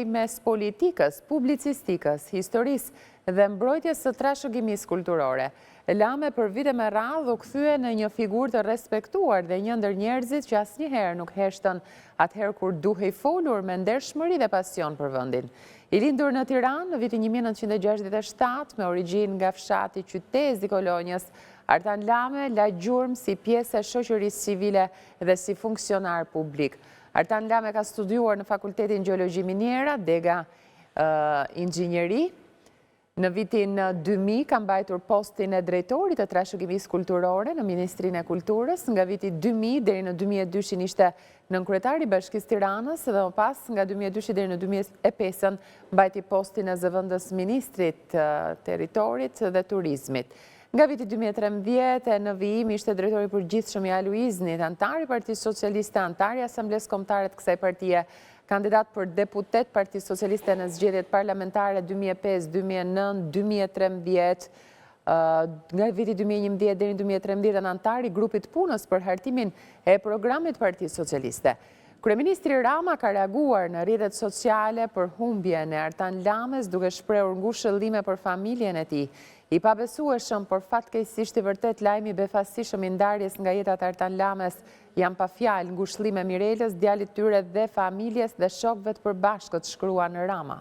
lidhej mes politikës, publicistikës, historisë dhe mbrojtjes së trashëgimisë kulturore. Lame për vite me radhë u kthye në një figurë të respektuar dhe një ndër njerëzit që asnjëherë nuk heshtën atëherë kur duhej folur me ndershmëri dhe pasion për vendin. I lindur në Tiranë në vitin 1967 me origjinë nga fshati Qytezi i Kolonjës, Artan Lame la gjurmë si pjesë e shoqërisë civile dhe si funksionar publik. Artan Lame ka studiuar në Fakultetin Gjeologji Miniera, dega inxhinjeri. Në vitin 2000 ka mbajtur postin e drejtorit të trashëgimisë kulturore në Ministrinë e Kulturës, nga viti 2000 deri në 2002 ishte nënkryetari i Bashkisë Tiranës dhe më pas nga 2002 deri në 2005 mbajti postin e zëvendës ministrit territorit dhe turizmit. Nga viti 2013 në vijim ishte drejtori i përgjithshëm i Aluiznit, antar i Partisë Socialiste, antar i Asamblesë Kombëtare të kësaj partie, kandidat për deputet Partisë Socialiste në zgjedhjet parlamentare 2005, 2009, 2013, nga viti 2011 deri në 2013 antar i grupit punës për hartimin e programit Partisë Socialiste. Kryeministri Rama ka reaguar në rrjetet sociale për humbjen e Artan Lames duke shprehur ngushëllime për familjen e tij. I pabesueshëm, por fatkeqësisht i vërtet lajmi befasishëm i ndarjes nga jeta e Artan Lames janë pa fjalë ngushëllime Mirelës, djalit tyre dhe familjes dhe shokëve të përbashkët, shkrua në Rama.